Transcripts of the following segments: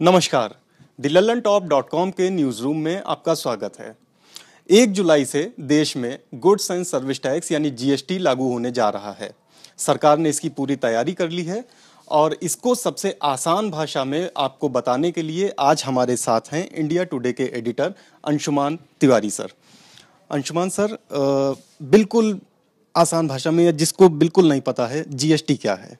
नमस्कार, thelalantop.com के news room में आपका स्वागत है। 1 जुलाई से देश में गुड्स एंड सर्विस टैक्स यानी जीएसटी लागू होने जा रहा है। सरकार ने इसकी पूरी तैयारी कर ली है और इसको सबसे आसान भाषा में आपको बताने के लिए आज हमारे साथ हैं इंडिया टुडे के editor Anshuman Tiwari sir. Anshuman sir, बिल्कुल आसान भाषा में, जिसको बिल्कुल नहीं पता है, जीएसटी क्या है?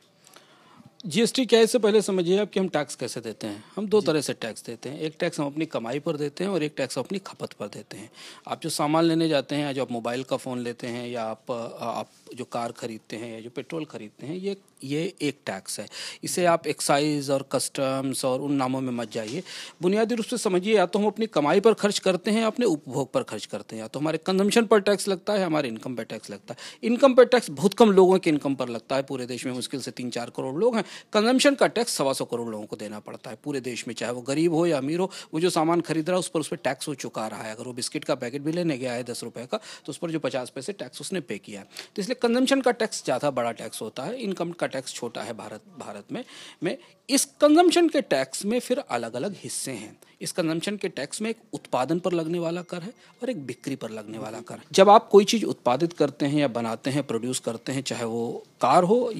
जीएसटी क्या है, इससे पहले समझिए आप कि हम टैक्स कैसे देते हैं। हम दो तरह से टैक्स देते हैं। एक टैक्स हम अपनी कमाई पर देते हैं और एक टैक्स हम अपनी खपत पर देते हैं। आप जो सामान लेने जाते हैं, या जो आप मोबाइल का फ़ोन लेते हैं, या आप जो कार खरीदते हैं, या जो पेट्रोल खरीदते हैं, ये एक टैक्स है। इसे आप एक्साइज और कस्टम्स और उन नामों में मत जाइए। बुनियादी रूप से समझिए, या तो हम अपनी कमाई पर खर्च करते हैं या अपने उपभोग पर खर्च करते हैं। या तो हमारे कंजम्पशन पर टैक्स लगता है, हमारे इनकम पर टैक्स लगता है। इनकम पर टैक्स बहुत कम लोगों के इनकम पर लगता है। पूरे देश में मुश्किल से 3-4 करोड़ लोग हैं। कंजम्पशन का टैक्स 125 करोड़ लोगों को देना पड़ता है पूरे देश में, चाहे वो गरीब हो या अमीर हो। वो जो सामान खरीद रहा है उस पर टैक्स वो चुका रहा है। अगर वो बिस्किट का पैकेट भी लेने गया है 10 रुपये का, तो उस पर जो 50 पैसे टैक्स उसने पे किया है। तो इसलिए कंजम्पशन का टैक्स ज़्यादा बड़ा टैक्स होता है, इनकम का टैक्स छोटा है भारत में। इस कंजम्पशन के टैक्स में फिर अलग अलग हिस्से हैं। इस कंजम्पशन के टैक्स में एक उत्पादन पर लगने वाला कर है और एक बिक्री पर लगने वाला कर है। जब आप कोई चीज़ उत्पादित करते हैं या बनाते हैं, प्रोड्यूस करते हैं, चाहे वो कार हो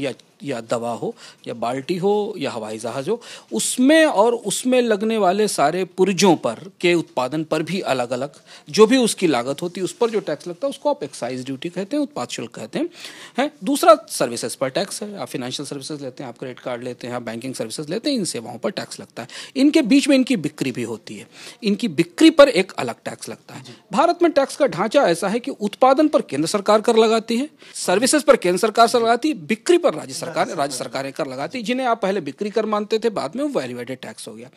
या दवा हो या बाल्टी हो या हवाई जहाज़ हो, उसमें लगने वाले सारे पुर्जों पर के उत्पादन पर भी अलग अलग जो भी उसकी लागत होती है, उस पर जो टैक्स लगता है उसको आप एक्साइज ड्यूटी कहते हैं, उत्पाद शुल्क कहते हैं। दूसरा सर्विसेज पर टैक्स है। आप फाइनेंशियल सर्विसेज लेते हैं, आप क्रेडिट कार्ड लेते हैं, आप बैंकिंग सर्विसेज लेते हैं, इन सेवाओं पर टैक्स लगता है। इनके बीच में इनकी बिक्री भी होती है, इनकी बिक्री पर एक अलग टैक्स लगता है। भारत में टैक्स का ढांचा ऐसा है कि उत्पादन पर केंद्र सरकार कर लगाती है, सर्विसेज पर केंद्र सरकार कर लगाती है, बिक्री पर राज्य सरकारें कर लगाती है। जिन्हें आप पहले बिक्री कर मानते थे, बाद में वो वैल्यू एडेड टैक्स हो गया।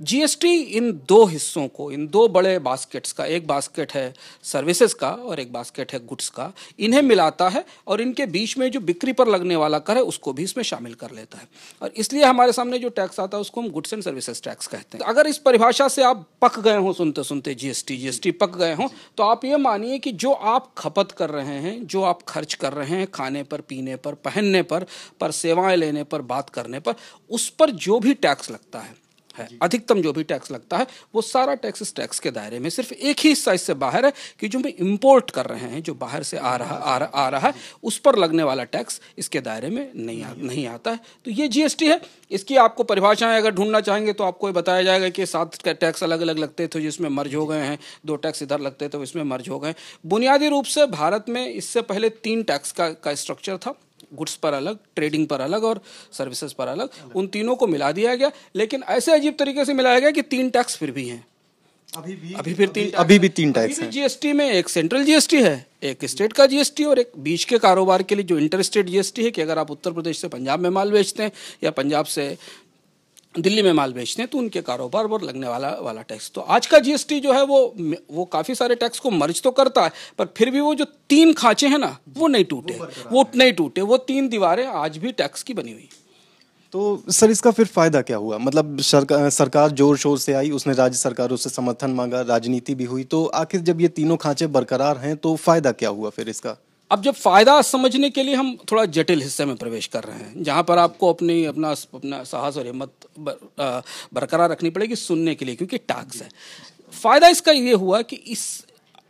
जीएसटी इन दो हिस्सों को, इन दो बड़े बास्केट्स का, एक बास्केट है सर्विसेज का और एक बास्केट है गुड्स का, इन्हें मिलाता है और इनके बीच में जो बिक्री पर लगने वाला कर है उसको भी इसमें शामिल कर लेता है। और इसलिए हमारे सामने जो टैक्स आता है उसको हम गुड्स एंड सर्विसेज टैक्स कहते हैं। अगर इस परिभाषा से आप पक गए हो सुनते सुनते जीएसटी पक गए हो, तो आप ये मानिए कि जो आप खपत कर रहे हैं, जो आप खर्च कर रहे हैं, खाने पर, पीने पर, पहनने पर सेवाएं लेने पर, बात करने पर, उस पर जो भी टैक्स लगता है, अधिकतम जो भी टैक्स लगता है, वो सारा टैक्स इस टैक्स के दायरे में। सिर्फ एक ही हिस्सा इससे बाहर है कि जो हम इंपोर्ट कर रहे हैं, जो बाहर से आ रहा है, उस पर लगने वाला टैक्स इसके दायरे में नहीं आता है। तो ये जीएसटी है। इसकी आपको परिभाषाएं अगर ढूंढना चाहेंगे तो आपको बताया जाएगा कि 7 टैक्स अलग अलग लगते थे जिसमें मर्ज हो गए हैं, 2 टैक्स इधर लगते थे इसमें मर्ज हो गए। बुनियादी रूप से भारत में इससे पहले 3 टैक्स का स्ट्रक्चर था। गुड्स पर अलग, ट्रेडिंग पर अलग और सर्विसेज पर अलग। उन तीनों को मिला दिया गया, लेकिन ऐसे अजीब तरीके से मिलाया गया कि 3 टैक्स फिर भी हैं। अभी भी तीन टैक्स हैं। जीएसटी में एक सेंट्रल जीएसटी है, एक स्टेट का जीएसटी और एक बीच के कारोबार के लिए जो इंटर स्टेट जीएसटी है, कि अगर आप उत्तर प्रदेश से पंजाब में माल बेचते हैं या पंजाब से दिल्ली में माल बेचते हैं तो उनके कारोबार पर लगने वाला टैक्स। तो आज का जीएसटी जो है वो काफ़ी सारे टैक्स को मर्ज तो करता है, पर फिर भी वो जो 3 खांचे हैं ना, वो नहीं टूटे। वो 3 दीवारें आज भी टैक्स की बनी हुई। तो सर, इसका फिर फायदा क्या हुआ? मतलब सरकार जोर शोर से आई, उसने राज्य सरकारों से समर्थन मांगा, राजनीति भी हुई, तो आखिर जब ये तीनों खांचे बरकरार हैं तो फायदा क्या हुआ फिर इसका? अब जब फ़ायदा समझने के लिए हम थोड़ा जटिल हिस्से में प्रवेश कर रहे हैं, जहाँ पर आपको अपना साहस और हिम्मत बरकरार रखनी पड़ेगी सुनने के लिए, क्योंकि टैक्स है। फ़ायदा इसका ये हुआ कि इस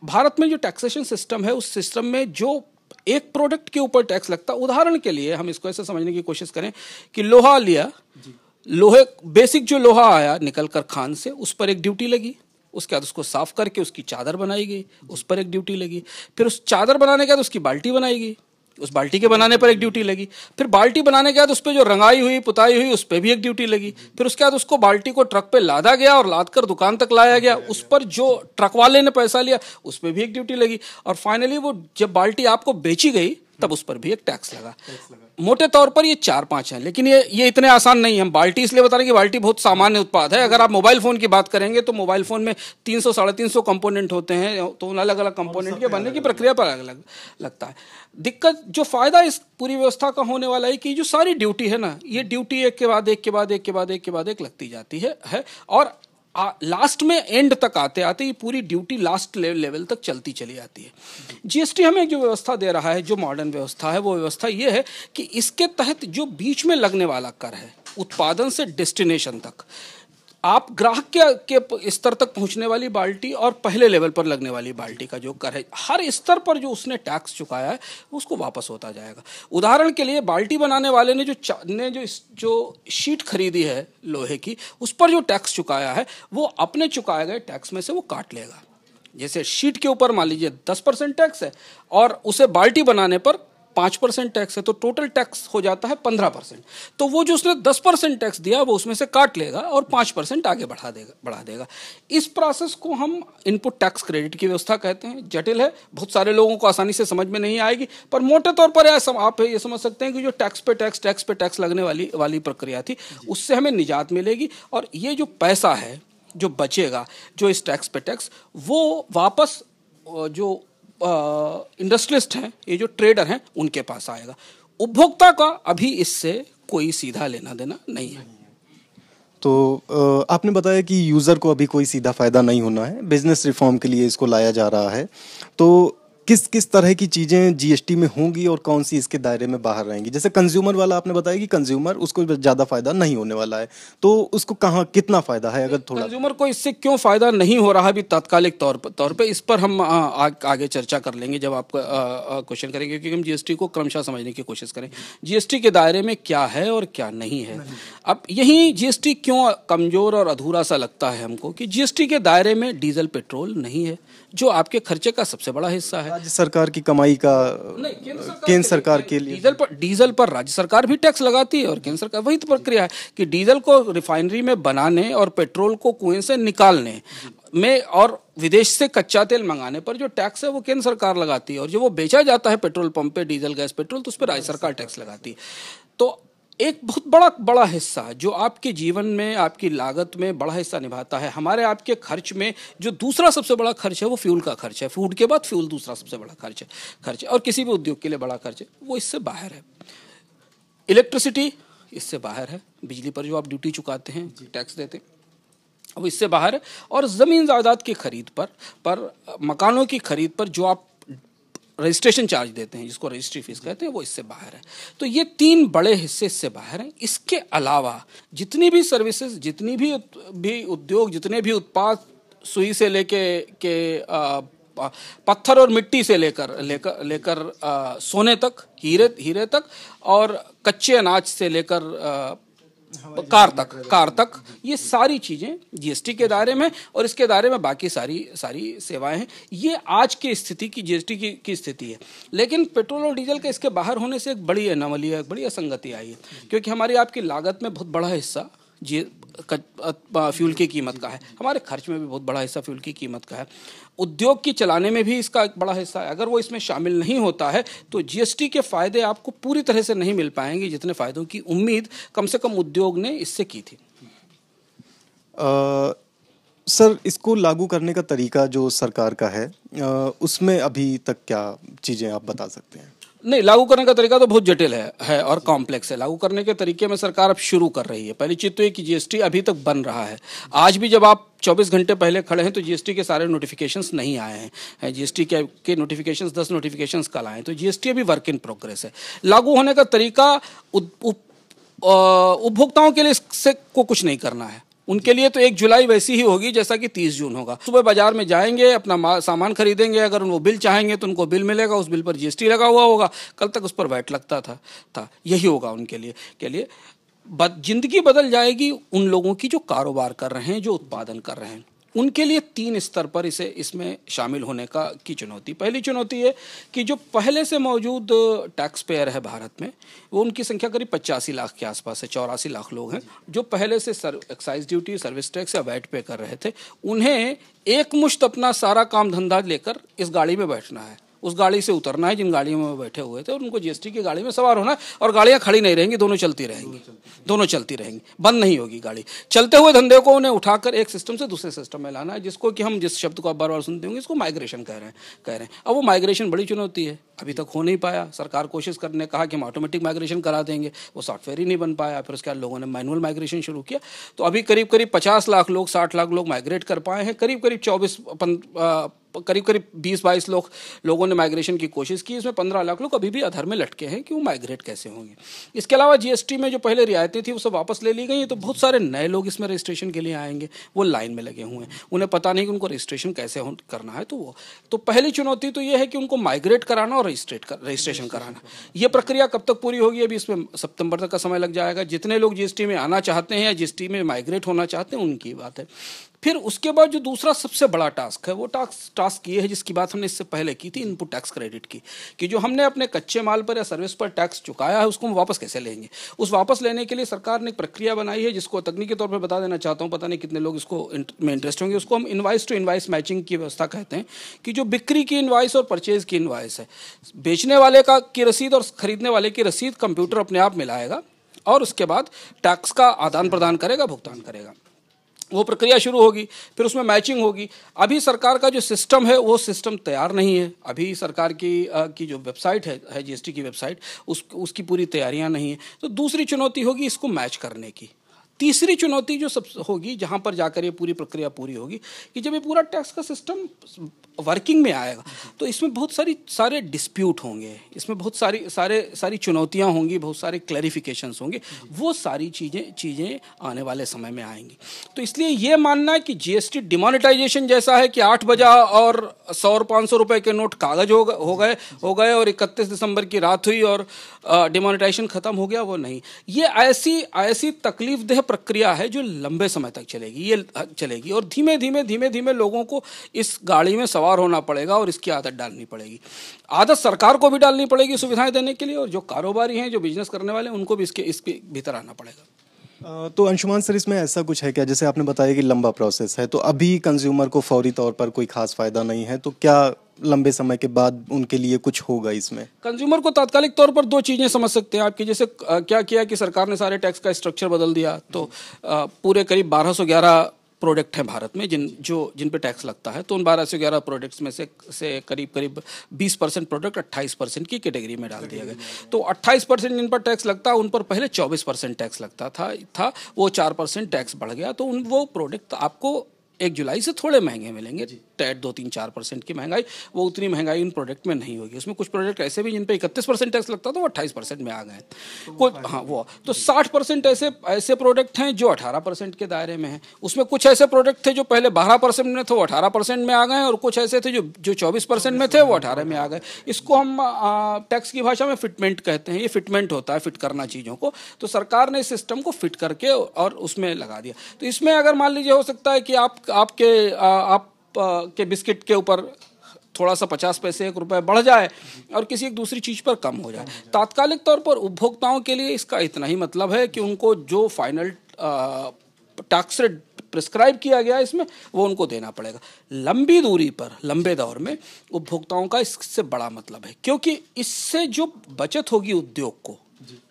भारत में जो टैक्सेशन सिस्टम है, उस सिस्टम में जो एक प्रोडक्ट के ऊपर टैक्स लगता, उदाहरण के लिए हम इसको ऐसे समझने की कोशिश करें कि लोहा लिया, बेसिक जो लोहा आया निकल कर खान से, उस पर एक ड्यूटी लगी। उसके बाद उसको साफ करके उसकी चादर बनाई गई, उस पर एक ड्यूटी लगी। फिर उस चादर बनाने के बाद उसकी बाल्टी बनाई गई, उस बाल्टी के बनाने पर एक ड्यूटी लगी। फिर बाल्टी बनाने के बाद उस पर जो रंगाई हुई, पुताई हुई, उस पर भी एक ड्यूटी लगी। फिर उसके बाद उसको बाल्टी को ट्रक पे लादा गया और लाद कर दुकान तक लाया गया, उस पर जो ट्रक वाले ने पैसा लिया उस पर भी एक ड्यूटी लगी। और फाइनली वो जब बाल्टी आपको बेची गई तब उस पर भी एक टैक्स लगा। मोटे तौर पर ये 4-5 हैं, लेकिन ये इतने आसान नहीं है। हम बाल्टी इसलिए बता रहे हैं कि बाल्टी बहुत सामान्य उत्पाद है। अगर आप मोबाइल फ़ोन की बात करेंगे तो मोबाइल फ़ोन में 300-350 कंपोनेंट होते हैं, तो उन अलग अलग कंपोनेंट के बनने की प्रक्रिया पर अलग अलग लगता है। दिक्कत, जो फ़ायदा इस पूरी व्यवस्था का होने वाला है कि जो सारी ड्यूटी है ना, ये ड्यूटी एक के बाद एक लगती जाती है और लास्ट में एंड तक आते आते ये पूरी ड्यूटी लास्ट लेवल तक चलती चली आती है। जीएसटी हमें जो व्यवस्था दे रहा है, जो मॉडर्न व्यवस्था है, वो व्यवस्था ये है कि इसके तहत जो बीच में लगने वाला कर है, उत्पादन से डेस्टिनेशन तक, आप ग्राहक के स्तर तक पहुंचने वाली बाल्टी और पहले लेवल पर लगने वाली बाल्टी का जो कर है, हर स्तर पर जो उसने टैक्स चुकाया है उसको वापस होता जाएगा। उदाहरण के लिए बाल्टी बनाने वाले ने जो शीट खरीदी है लोहे की, उस पर जो टैक्स चुकाया है वो अपने चुकाए गए टैक्स में से वो काट लेगा। जैसे शीट के ऊपर मान लीजिए 10% टैक्स है और उसे बाल्टी बनाने पर 5% टैक्स है, तो टोटल टैक्स हो जाता है 15%। तो वो जो उसने 10% टैक्स दिया वो उसमें से काट लेगा और 5% आगे बढ़ा देगा। इस प्रोसेस को हम इनपुट टैक्स क्रेडिट की व्यवस्था कहते हैं। जटिल है, बहुत सारे लोगों को आसानी से समझ में नहीं आएगी, पर मोटे तौर पर आप ये समझ सकते हैं कि जो टैक्स पे टैक्स लगने वाली प्रक्रिया थी, उससे हमें निजात मिलेगी और ये जो पैसा है जो बचेगा, जो इस टैक्स पे टैक्स, वो वापस जो इंडस्ट्रियलिस्ट हैं, ये जो ट्रेडर हैं, उनके पास आएगा। उपभोक्ता का अभी इससे कोई सीधा लेना देना नहीं है। तो आपने बताया कि यूज़र को अभी कोई सीधा फायदा नहीं होना है, बिजनेस रिफॉर्म के लिए इसको लाया जा रहा है। तो किस किस तरह की चीज़ें जीएसटी में होंगी और कौन सी इसके दायरे में बाहर रहेंगी? जैसे कंज्यूमर वाला आपने बताया कि कंज्यूमर उसको ज़्यादा फायदा नहीं होने वाला है, तो उसको कहाँ कितना फायदा है? अगर थोड़ा कंज्यूमर को इससे क्यों फायदा नहीं हो रहा अभी तात्कालिक तौर पे इस पर हम आगे चर्चा कर लेंगे जब आप क्वेश्चन करेंगे, क्योंकि हम जीएसटी को क्रमशः समझने की कोशिश करें। जीएसटी के दायरे में क्या है और क्या नहीं है। अब यही जीएसटी क्यों कमजोर और अधूरा सा लगता है हमको कि जीएसटी के दायरे में डीजल पेट्रोल नहीं है, जो आपके खर्चे का सबसे बड़ा हिस्सा है। राज्य सरकार की कमाई का केंद्र सरकार के लिए डीजल पर राज्य सरकार भी टैक्स लगाती है और केंद्र सरकार, वही तो प्रक्रिया है कि डीजल को रिफाइनरी में बनाने और पेट्रोल को कुएं से निकालने में और विदेश से कच्चा तेल मंगाने पर जो टैक्स है वो केंद्र सरकार लगाती है, और जो वो बेचा जाता है पेट्रोल पंप पे डीजल गैस पेट्रोल, तो उस पर राज्य सरकार टैक्स लगाती है। तो एक बहुत बड़ा हिस्सा जो आपके जीवन में, आपकी लागत में बड़ा हिस्सा निभाता है। हमारे आपके खर्च में जो दूसरा सबसे बड़ा खर्च है वो फ्यूल का खर्च है। फूड के बाद फ्यूल दूसरा सबसे बड़ा खर्च है और किसी भी उद्योग के लिए बड़ा खर्च है, वो इससे बाहर है। इलेक्ट्रिसिटी इससे बाहर है, बिजली पर जो आप ड्यूटी चुकाते हैं, टैक्स देते हैं, वो इससे बाहर है। और ज़मीन जायदाद की खरीद पर मकानों की खरीद पर जो आप रजिस्ट्रेशन चार्ज देते हैं, जिसको रजिस्ट्री फीस कहते हैं, वो इससे बाहर है। तो ये 3 बड़े हिस्से इससे बाहर हैं। इसके अलावा जितनी भी सर्विसेज, जितनी भी उद्योग, जितने भी उत्पाद, सुई से लेके पत्थर और मिट्टी से लेकर सोने तक, हीरे तक, और कच्चे अनाज से लेकर कार तक, ये सारी चीजें जीएसटी के दायरे में, और इसके दायरे में बाकी सारी सेवाएं हैं। ये आज की स्थिति की जीएसटी की स्थिति है। लेकिन पेट्रोल और डीजल के इसके बाहर होने से एक बड़ी अनोमली है, एक बड़ी असंगति आई है, क्योंकि हमारी आपकी लागत में बहुत बड़ा हिस्सा फ्यूल की कीमत का है। हमारे खर्च में भी बहुत बड़ा हिस्सा फ्यूल की कीमत का है। उद्योग की चलाने में भी इसका एक बड़ा हिस्सा है। अगर वो इसमें शामिल नहीं होता है तो जीएसटी के फायदे आपको पूरी तरह से नहीं मिल पाएंगे, जितने फायदों की उम्मीद कम से कम उद्योग ने इससे की थी। सर, इसको लागू करने का तरीका जो सरकार का है, उसमें अभी तक क्या चीज़ें आप बता सकते हैं? नहीं, लागू करने का तरीका तो बहुत जटिल है और कॉम्प्लेक्स है। लागू करने के तरीके में सरकार अब शुरू कर रही है। पहली चीज़ तो ये कि जीएसटी अभी तक बन रहा है। आज भी जब आप 24 घंटे पहले खड़े हैं तो जीएसटी के सारे नोटिफिकेशंस नहीं आए हैं। जीएसटी के नोटिफिकेशंस 10 नोटिफिकेशंस कल आए, तो जीएसटी अभी वर्क इन प्रोग्रेस है। लागू होने का तरीका उपभोक्ताओं के लिए इससे को कुछ नहीं करना है। उनके लिए तो 1 जुलाई वैसी ही होगी जैसा कि 30 जून होगा। सुबह बाजार में जाएंगे, अपना सामान खरीदेंगे, अगर वो बिल चाहेंगे तो उनको बिल मिलेगा, उस बिल पर जीएसटी लगा हुआ होगा। कल तक उस पर वैट लगता था। यही होगा उनके लिए। जिंदगी बदल जाएगी उन लोगों की जो कारोबार कर रहे हैं, जो उत्पादन कर रहे हैं। उनके लिए 3 स्तर पर इसमें शामिल होने की चुनौती। पहली चुनौती है कि जो पहले से मौजूद टैक्स पेयर है भारत में, वो उनकी संख्या करीब 85 लाख के आसपास है। 84 लाख लोग हैं जो पहले से एक्साइज ड्यूटी, सर्विस टैक्स या वैट पे कर रहे थे। उन्हें एक मुश्त अपना सारा काम धंधा लेकर इस गाड़ी में बैठना है, उस गाड़ी से उतरना है जिन गाड़ियों में वो बैठे हुए थे, और उनको जीएसटी की गाड़ी में सवार होना है। और गाड़ियां खड़ी नहीं रहेंगी, दोनों चलती रहेंगी, बंद नहीं होगी गाड़ी। चलते हुए धंधे को उन्हें उठाकर एक सिस्टम से दूसरे सिस्टम में लाना है, जिसको कि हम जिस शब्द को आप बार बार सुनते होंगे, इसको माइग्रेशन कह रहे हैं। अब वो माइग्रेशन बड़ी चुनौती है, अभी तक हो नहीं पाया। सरकार कोशिश करने कहा कि हम ऑटोमेटिक माइग्रेशन करा देंगे, वो सॉफ्टवेयर ही नहीं बन पाया। फिर उसके बाद लोगों ने मैनुअल माइग्रेशन शुरू किया, तो अभी करीब 50 लाख लोग, 60 लाख लोग माइग्रेट कर पाए हैं। करीब करीब करीब 20-22 लोगों ने माइग्रेशन की कोशिश की, इसमें 15 लाख लोग अभी भी अधर में लटके हैं कि वो माइग्रेट कैसे होंगे। इसके अलावा जीएसटी में जो पहले रियायतें थी वो सब वापस ले ली गई, तो बहुत सारे नए लोग इसमें रजिस्ट्रेशन के लिए आएंगे, वो लाइन में लगे हुए हैं, उन्हें पता नहीं कि उनको रजिस्ट्रेशन कैसे करना है। तो पहली चुनौती तो ये है कि उनको माइग्रेट कराना और रजिस्ट्रेशन कराना। ये प्रक्रिया कब तक पूरी होगी, अभी इसमें सितंबर तक का समय लग जाएगा। जितने लोग जीएसटी में आना चाहते हैं या जीएसटी में माइग्रेट होना चाहते हैं उनकी बात है। फिर उसके बाद जो दूसरा सबसे बड़ा टास्क है वो टास्क ये है जिसकी बात हमने इससे पहले की थी, इनपुट टैक्स क्रेडिट की, कि जो हमने अपने कच्चे माल पर या सर्विस पर टैक्स चुकाया है उसको हम वापस कैसे लेंगे। उस वापस लेने के लिए सरकार ने एक प्रक्रिया बनाई है जिसको तकनीकी तौर पर बता देना चाहता हूँ, पता नहीं कितने लोग इसको में इंटरेस्ट होंगे। उसको हम इनवाइस टू इनवाइस मैचिंग की व्यवस्था कहते हैं, कि जो बिक्री की इनवाइस और परचेज की इनवाइस है, बेचने वाले की रसीद और खरीदने वाले की रसीद कंप्यूटर अपने आप मिलाएगा और उसके बाद टैक्स का आदान प्रदान करेगा, भुगतान करेगा। वो प्रक्रिया शुरू होगी, फिर उसमें मैचिंग होगी। अभी सरकार का जो सिस्टम है वो सिस्टम तैयार नहीं है। अभी सरकार की जो वेबसाइट है जीएसटी की वेबसाइट, उसकी पूरी तैयारियां नहीं है। तो दूसरी चुनौती होगी इसको मैच करने की। तीसरी चुनौती जो सब होगी, जहाँ पर जाकर ये पूरी प्रक्रिया पूरी होगी, कि जब ये पूरा टैक्स का सिस्टम वर्किंग में आएगा तो इसमें बहुत सारे डिस्प्यूट होंगे, इसमें बहुत सारी चुनौतियाँ होंगी, बहुत सारे क्लैरिफिकेशंस होंगे। वो सारी चीज़ें आने वाले समय में आएंगी। तो इसलिए ये मानना है कि जीएसटी डिमोनेटाइजेशन जैसा है कि 8 बजा और 100 और 500 रुपए के नोट कागज हो गए और 31 दिसंबर की रात हुई और डिमोनेटाइजेशन खत्म हो गया, वो नहीं। ये ऐसी तकलीफदेह प्रक्रिया है जो लंबे समय तक चलेगी और धीमे धीमे लोगों को इस गाड़ी में सवार होना पड़ेगा और इसकी आदत डालनी पड़ेगी। आदत सरकार को भी डालनी पड़ेगी सुविधाएं देने के लिए, और जो कारोबारी हैं, जो बिजनेस करने वाले हैं, उनको भी इसके भीतर आना पड़ेगा। तो अंशुमान सर, इसमें ऐसा कुछ है क्या, जैसे आपने बताया कि लंबा प्रोसेस है, तो अभी कंज्यूमर को फौरी तौर पर कोई खास फायदा नहीं है, तो क्या लंबे समय के बाद उनके लिए कुछ होगा इसमें? कंज्यूमर को तात्कालिक तौर पर दो चीज़ें समझ सकते हैं आपकी। जैसे क्या किया कि सरकार ने सारे टैक्स का स्ट्रक्चर बदल दिया, तो पूरे करीब 1211 प्रोडक्ट हैं भारत में जिन पे टैक्स लगता है। तो उन 1211 प्रोडक्ट्स में से करीब 20% प्रोडक्ट 28% की कैटेगरी में डाल दिया गया। तो 28% जिन पर टैक्स लगता है उन पर पहले 24% टैक्स लगता था, वो 4% टैक्स बढ़ गया। तो वो प्रोडक्ट आपको 1 जुलाई से थोड़े महंगे मिलेंगे, टैट 2-3-4% की महंगाई, वो उतनी महंगाई उन प्रोडक्ट में नहीं होगी। उसमें कुछ प्रोडक्ट ऐसे भी जिन पे 31% टैक्स लगता था वो 28% में आ गए। तो 60% ऐसे प्रोडक्ट हैं जो 18% के दायरे में हैं। उसमें कुछ ऐसे प्रोडक्ट थे जो पहले 12% में थे, वो 18% में आ गए, और कुछ ऐसे थे जो 24% में थे, वो 18 में आ गए। इसको हम टैक्स की भाषा में फिटमेंट कहते हैं। ये फिटमेंट होता है, फिट करना चीज़ों को। तो सरकार ने इस सिस्टम को फिट करके और उसमें लगा दिया। तो इसमें अगर मान लीजिए हो सकता है कि आपके बिस्किट के ऊपर थोड़ा सा 50 पैसे 1 रुपए बढ़ जाए और किसी एक दूसरी चीज़ पर कम हो जाए। तात्कालिक तौर पर उपभोक्ताओं के लिए इसका इतना ही मतलब है कि उनको जो फाइनल टैक्स रेट प्रिस्क्राइब किया गया इसमें, वो उनको देना पड़ेगा। लंबी दूरी पर, लंबे दौर में उपभोक्ताओं का इससे बड़ा मतलब है, क्योंकि इससे जो बचत होगी उद्योग को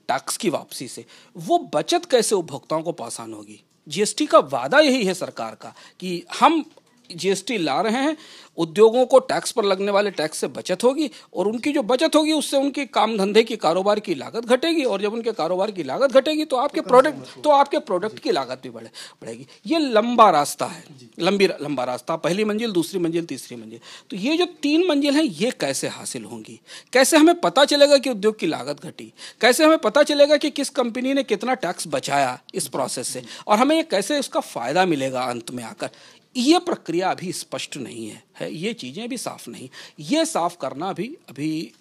टैक्स की वापसी से, वो बचत कैसे उपभोक्ताओं को पासान होगी। जीएसटी का वादा यही है सरकार का कि हम जीएसटी ला रहे हैं, उद्योगों को टैक्स पर लगने वाले टैक्स से बचत होगी, और उनकी जो बचत होगी उससे उनकी काम धंधे की, कारोबार की लागत घटेगी, और जब उनके कारोबार की लागत घटेगी तो आपके प्रोडक्ट की लागत भी बढ़ेगी। ये लंबा रास्ता है, लंबा रास्ता, पहली मंजिल, दूसरी मंजिल, तीसरी मंजिल। तो ये जो 3 मंजिल हैं ये कैसे हासिल होंगी, कैसे हमें पता चलेगा कि उद्योग की लागत घटी, कैसे हमें पता चलेगा कि किस कंपनी ने कितना टैक्स बचाया इस प्रोसेस से, और हमें ये कैसे उसका फायदा मिलेगा अंत में आकर, ये प्रक्रिया अभी स्पष्ट नहीं है। ये चीज़ें अभी साफ नहीं, ये साफ करना अभी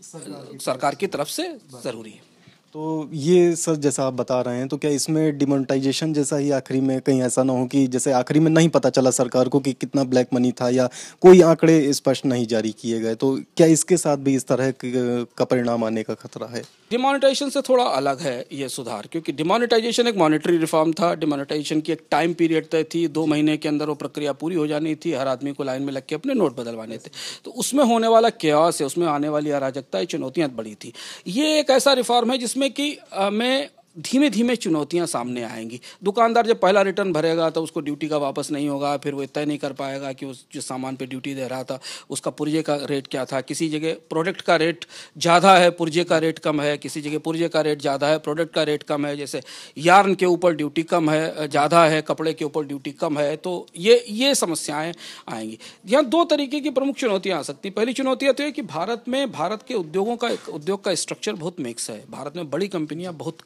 सरकार की तरफ से ज़रूरी है। तो ये सर जैसा आप बता रहे हैं, तो क्या इसमें डिमोनेटाइजेशन जैसा ही आखिरी में कहीं ऐसा ना हो कि जैसे आखिरी में नहीं पता चला सरकार को कि कितना ब्लैक मनी था या कोई आंकड़े स्पष्ट नहीं जारी किए गए, तो क्या इसके साथ भी इस तरह का परिणाम आने का खतरा है? डिमोनेटाइजेशन से थोड़ा अलग है ये सुधार, क्योंकि डिमोनेटाइजेशन एक मॉनेटरी रिफॉर्म था। डिमोनेटाइजेशन की एक टाइम पीरियड तय थी, 2 महीने के अंदर वो प्रक्रिया पूरी हो जानी थी, हर आदमी को लाइन में लग के अपने नोट बदलवाने थे। तो उसमें होने वाला केओस है, उसमें आने वाली अराजकता, चुनौतियाँ बड़ी थी। ये एक ऐसा रिफॉर्म है जिसमें कि मैं धीमे धीमे चुनौतियां सामने आएंगी। दुकानदार जब पहला रिटर्न भरेगा तो उसको ड्यूटी का वापस नहीं होगा, फिर वो तय नहीं कर पाएगा कि उस जिस सामान पे ड्यूटी दे रहा था उसका पुर्जे का रेट क्या था। किसी जगह प्रोडक्ट का रेट ज़्यादा है, पुर्जे का रेट कम है, किसी जगह पुर्जे का रेट ज़्यादा है, प्रोडक्ट का रेट कम है। जैसे यार्न के ऊपर ड्यूटी कम है, ज़्यादा है, कपड़े के ऊपर ड्यूटी कम है, तो ये समस्याएँ आएंगी। यहाँ दो तरीके की प्रमुख चुनौतियाँ आ सकती हैं। पहली चुनौती तो है कि भारत के उद्योग का स्ट्रक्चर बहुत मिक्स है। भारत में बड़ी कंपनियाँ बहुत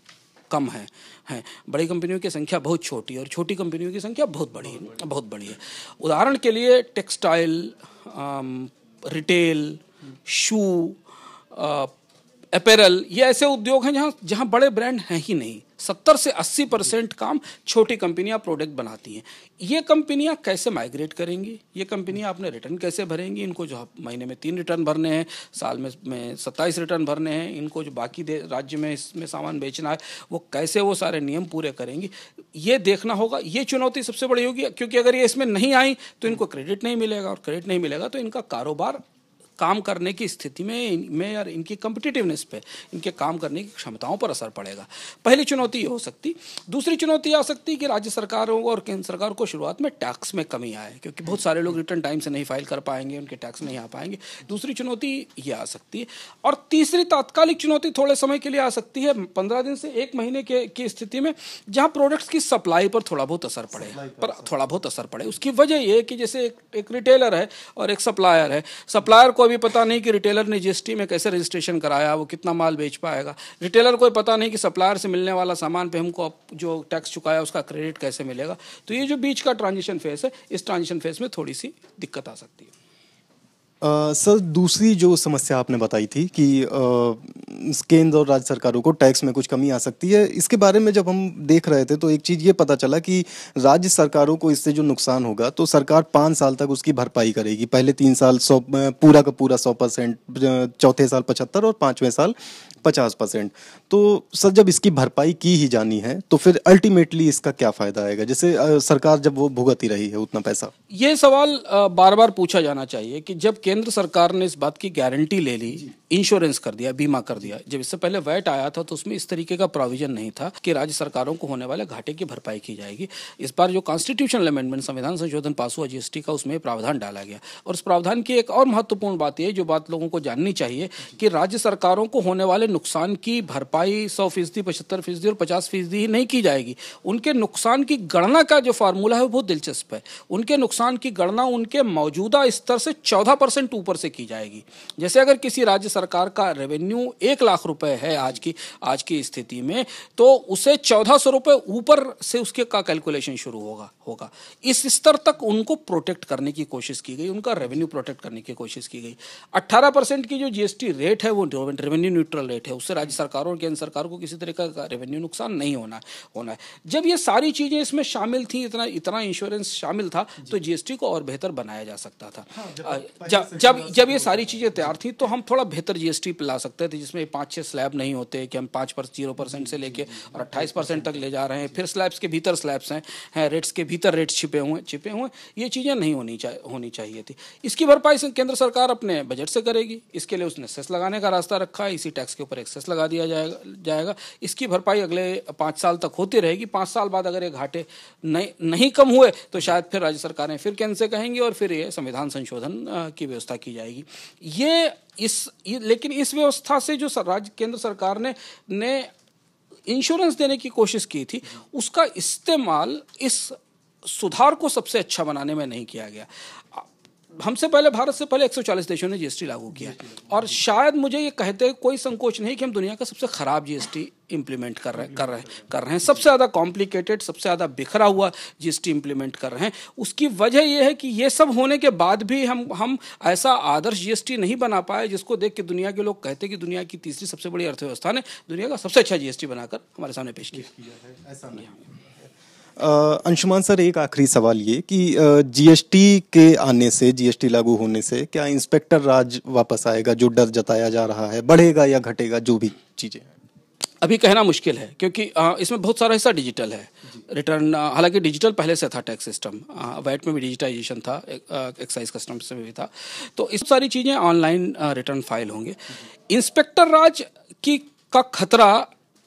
कम हैं, बड़ी कंपनियों की संख्या बहुत छोटी है और छोटी कंपनियों की संख्या बहुत बड़ी है। उदाहरण के लिए टेक्सटाइल, रिटेल, शू, अपैरल, ये ऐसे उद्योग हैं जहाँ बड़े ब्रांड हैं ही नहीं। 70 से 80% काम छोटी कंपनियां प्रोडक्ट बनाती हैं। ये कंपनियां कैसे माइग्रेट करेंगी, ये कंपनियां अपने रिटर्न कैसे भरेंगी, इनको जो महीने में 3 रिटर्न भरने हैं, साल में 27 रिटर्न भरने हैं, इनको जो बाकी राज्य में इसमें सामान बेचना है वो कैसे वो सारे नियम पूरे करेंगी, ये देखना होगा। ये चुनौती सबसे बड़ी होगी, क्योंकि अगर ये इसमें नहीं आई तो इनको क्रेडिट नहीं मिलेगा, और क्रेडिट नहीं मिलेगा तो इनका कारोबार काम करने की स्थिति में और इनकी कॉम्पिटिटिवनेस पे, इनके काम करने की क्षमताओं पर असर पड़ेगा। पहली चुनौती ये हो सकती। दूसरी चुनौती आ सकती कि राज्य सरकारों और केंद्र सरकार को शुरुआत में टैक्स में कमी आए, क्योंकि बहुत सारे लोग रिटर्न टाइम से नहीं फाइल कर पाएंगे, उनके टैक्स नहीं आ पाएंगे। दूसरी चुनौती ये आ सकती है। और तीसरी तात्कालिक चुनौती थोड़े समय के लिए आ सकती है, 15 दिन से 1 महीने की स्थिति में, जहाँ प्रोडक्ट्स की सप्लाई पर थोड़ा बहुत असर पड़े। उसकी वजह ये कि जैसे एक रिटेलर है और एक सप्लायर है। सप्लायर को भी पता नहीं कि रिटेलर ने जीएसटी में कैसे रजिस्ट्रेशन कराया, वो कितना माल बेच पाएगा। रिटेलर को पता नहीं कि सप्लायर से मिलने वाला सामान पे हमको जो टैक्स चुकाया उसका क्रेडिट कैसे मिलेगा। तो ये जो बीच का ट्रांजिशन फेस है, इस ट्रांजिशन फेस में थोड़ी सी दिक्कत आ सकती है। सर, दूसरी जो समस्या आपने बताई थी कि केंद्र और राज्य सरकारों को टैक्स में कुछ कमी आ सकती है, इसके बारे में जब हम देख रहे थे तो एक चीज़ ये पता चला कि राज्य सरकारों को इससे जो नुकसान होगा तो सरकार 5 साल तक उसकी भरपाई करेगी। पहले 3 साल 100 पूरा का पूरा 100%, चौथे साल 75% और 5वें साल 50%। तो सर, जब इसकी भरपाई की ही जानी है तो फिर अल्टीमेटली इसका क्या फ़ायदा आएगा, जैसे सरकार जब वो भुगत ही रही है उतना पैसा। ये सवाल बार बार पूछा जाना चाहिए कि जब केंद्र सरकार ने इस बात की गारंटी ले ली, इंश्योरेंस कर दिया, बीमा कर दिया, जब इससे पहले वैट आया था तो उसमें इस तरीके का प्रोविजन नहीं था कि राज्य सरकारों को होने वाले घाटे की भरपाई की जाएगी। इस बार जो कॉन्स्टिट्यूशनल अमेंडमेंट, संविधान संशोधन पास हुआ जीएसटी का, उसमें प्रावधान डाला गया। और उस प्रावधान की एक और महत्वपूर्ण बात यह, जो बात लोगों को जाननी चाहिए, कि राज्य सरकारों को होने वाले नुकसान की भरपाई 100%, 75% और 50% ही नहीं की जाएगी। उनके नुकसान की गणना का जो फार्मूला है वो बहुत दिलचस्प है। उनके नुकसान की गणना उनके मौजूदा स्तर से 14% ऊपर से की जाएगी। जैसे अगर किसी राज्य सरकार का रेवेन्यू 1 लाख रुपए है आज की स्थिति में, तो उसे 1400 रुपए ऊपर से उसके का कैलकुलेशन शुरू होगा। इस स्तर तक उनको प्रोटेक्ट करने की कोशिश की गई, उनका रेवेन्यू प्रोटेक्ट करने की कोशिश की गई। 18% की जो जीएसटी रेट है वो रेवेन्यू न्यूट्रल रेट है, उससे राज्य सरकारों और केंद्र सरकार को किसी तरह का रेवेन्यू नुकसान नहीं होना है। जब ये सारी चीजें इसमें शामिल थी, इतना इंश्योरेंस शामिल था, तो जीएसटी को और बेहतर बनाया जा सकता था। जब ये सारी चीजें तैयार थी तो हम थोड़ा बेहतर जीएसटी ला सकते थे, जिसमें 5-6 स्लैब नहीं होते कि हम 0% से लेके और 28% तक ले जा रहे हैं, फिर स्लैब्स के भीतर स्लैब्स हैं, रेट्स के भीतर रेट्स छिपे हुए, ये चीज़ें नहीं होनी चाहिए थी। इसकी भरपाई केंद्र सरकार अपने बजट से करेगी। इसके लिए उसने सेस लगाने का रास्ता रखा है, इसी टैक्स के ऊपर एक सेस लगा दिया जाएगा। इसकी भरपाई अगले 5 साल तक होती रहेगी। 5 साल बाद अगर ये घाटे नहीं कम हुए तो शायद फिर राज्य सरकारें फिर केंद्र से कहेंगी और फिर ये संविधान संशोधन की व्यवस्था की जाएगी। लेकिन इस व्यवस्था से जो केंद्र सरकार ने इंश्योरेंस देने की कोशिश की थी, उसका इस्तेमाल इस सुधार को सबसे अच्छा बनाने में नहीं किया गया। भारत से पहले 140 देशों ने जीएसटी लागू किया, और शायद मुझे ये कहते कोई संकोच नहीं कि हम दुनिया का सबसे खराब जीएसटी इंप्लीमेंट कर रहे हैं। सबसे ज़्यादा कॉम्प्लिकेटेड, सबसे ज़्यादा बिखरा हुआ जीएसटी इंप्लीमेंट कर रहे हैं। उसकी वजह यह है कि ये सब होने के बाद भी हम ऐसा आदर्श जीएसटी नहीं बना पाए जिसको देख के दुनिया के लोग कहते कि दुनिया की तीसरी सबसे बड़ी अर्थव्यवस्था ने दुनिया का सबसे अच्छा जीएसटी बनाकर हमारे सामने पेश किया। ऐसा नहीं। अंशुमान सर, एक आखिरी सवाल ये कि जीएसटी के आने से, जीएसटी लागू होने से क्या इंस्पेक्टर राज वापस आएगा, जो डर जताया जा रहा है, बढ़ेगा या घटेगा, जो भी चीज़ें हैं? अभी कहना मुश्किल है, क्योंकि इसमें बहुत सारा हिस्सा डिजिटल है। रिटर्न हालांकि डिजिटल पहले से था, टैक्स सिस्टम वैट में भी डिजिटाइजेशन था, एक्साइज कस्टम्स में भी था, तो इस सारी चीज़ें ऑनलाइन रिटर्न फाइल होंगे। इंस्पेक्टर राज का खतरा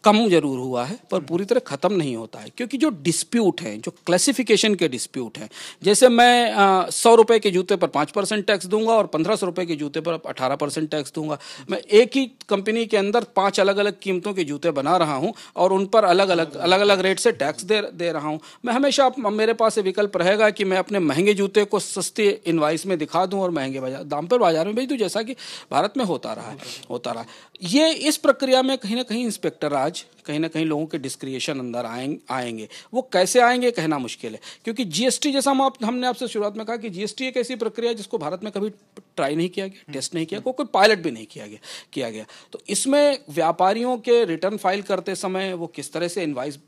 कम जरूर हुआ है पर पूरी तरह ख़त्म नहीं होता है, क्योंकि जो डिस्प्यूट हैं, जो क्लासिफिकेशन के डिस्प्यूट हैं, जैसे मैं 100 रुपये के जूते पर 5% टैक्स दूंगा और 1500 रुपये के जूते पर 18% टैक्स दूंगा। मैं एक ही कंपनी के अंदर 5 अलग अलग कीमतों के जूते बना रहा हूं और उन पर अलग अलग रेट से टैक्स दे रहा हूं। मैं हमेशा, मेरे पास विकल्प रहेगा कि मैं अपने महंगे जूते को सस्ते इनवाइस में दिखा दूं और महंगे दाम पर बाजार में बेच दूं, जैसा कि भारत में होता रहा। ये इस प्रक्रिया में कहीं ना कहीं इंस्पेक्टर राज, कहीं ना कहीं लोगों के डिस्क्रिएशन अंदर आएंगे। वो कैसे आएंगे कहना मुश्किल है, क्योंकि जीएसटी, जैसा हमने आपसे शुरुआत में कहा कि जीएसटी एक ऐसी प्रक्रिया है जिसको भारत में कभी ट्राई नहीं किया गया, टेस्ट नहीं किया, कोई पायलट भी नहीं किया गया। तो इसमें व्यापारियों के रिटर्न फाइल करते समय वो किस तरह से इनवाइस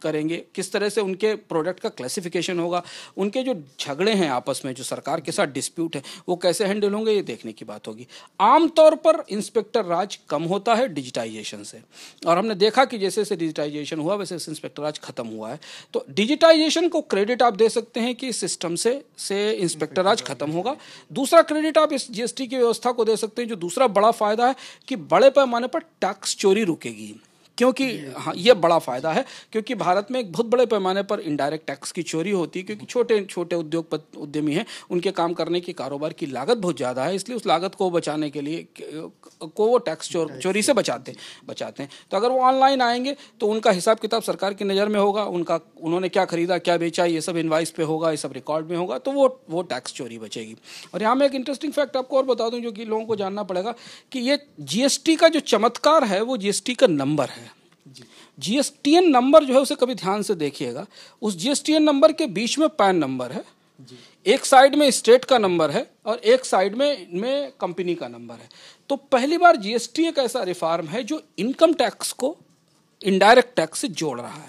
करेंगे, किस तरह से उनके प्रोडक्ट का क्लासिफिकेशन होगा, उनके जो झगड़े हैं आपस में, जो सरकार के साथ डिस्प्यूट है, वो कैसे हैंडल होंगे, ये देखने की बात होगी। आमतौर पर इंस्पेक्टर राज कम होता है डिजिटाइजेशन से, और हमने देखा कि जैसे जैसे डिजिटाइजेशन हुआ वैसे इंस्पेक्टर राज खत्म हुआ है। तो डिजिटाइजेशन को क्रेडिट आप दे सकते हैं कि सिस्टम से इंस्पेक्टर राज खत्म होगा। दूसरा क्रेडिट आप इस जीएसटी की व्यवस्था को दे सकते हैं, जो दूसरा बड़ा फायदा है कि बड़े पैमाने पर टैक्स चोरी रुकेगी, क्योंकि हाँ, ये बड़ा फ़ायदा है, क्योंकि भारत में एक बहुत बड़े पैमाने पर इनडायरेक्ट टैक्स की चोरी होती है, क्योंकि छोटे छोटे उद्यमी हैं, उनके काम करने की कारोबार की लागत बहुत ज़्यादा है, इसलिए उस लागत को बचाने के लिए को वो टैक्स चोरी से बचाते हैं। तो अगर वो ऑनलाइन आएंगे तो उनका हिसाब किताब सरकार की नज़र में होगा, उन्होंने क्या खरीदा, क्या बेचा, ये सब इनवाइस पे होगा, ये सब रिकॉर्ड में होगा, तो वो टैक्स चोरी बचेगी। और यहाँ मैं एक इंटरेस्टिंग फैक्ट आपको और बता दूँ, जो कि लोगों को जानना पड़ेगा, कि ये जीएसटी का जो चमत्कार है वो जीएसटी का नंबर है। जीएसटीएन नंबर जो है उसे कभी ध्यान से देखिएगा, उस जीएसटीएन नंबर के बीच में पैन नंबर है, एक साइड में स्टेट का नंबर है और एक साइड में कंपनी का नंबर है। तो पहली बार जीएसटी एक ऐसा रिफॉर्म है जो इनकम टैक्स को इनडायरेक्ट टैक्स से जोड़ रहा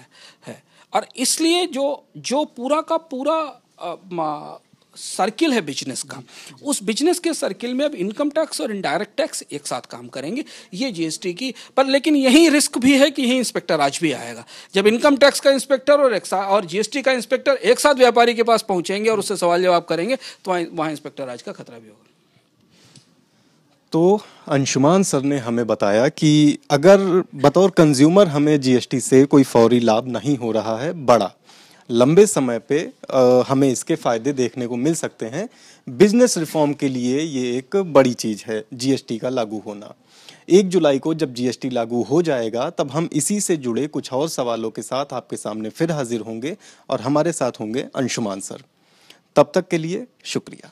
है। और इसलिए जो पूरा का पूरा सर्किल है बिजनेस का, उस बिजनेस के सर्किल में अब इनकम टैक्स और इनडायरेक्ट टैक्स एक साथ काम करेंगे, ये जीएसटी की। पर लेकिन यही रिस्क भी है कि यही इंस्पेक्टर राज भी आएगा। जब इनकम टैक्स का इंस्पेक्टर और जीएसटी का इंस्पेक्टर एक साथ व्यापारी के पास पहुंचेंगे और उससे सवाल जवाब करेंगे, तो वहाँ इंस्पेक्टर राज का खतरा भी होगा। तो अंशुमान सर ने हमें बताया कि अगर बतौर कंज्यूमर हमें जीएसटी से कोई फौरी लाभ नहीं हो रहा है बड़ा, लंबे समय पे हमें इसके फ़ायदे देखने को मिल सकते हैं। बिजनेस रिफॉर्म के लिए ये एक बड़ी चीज़ है जीएसटी का लागू होना। 1 जुलाई को जब जीएसटी लागू हो जाएगा तब हम इसी से जुड़े कुछ और सवालों के साथ आपके सामने फिर हाजिर होंगे और हमारे साथ होंगे अंशुमान सर। तब तक के लिए शुक्रिया।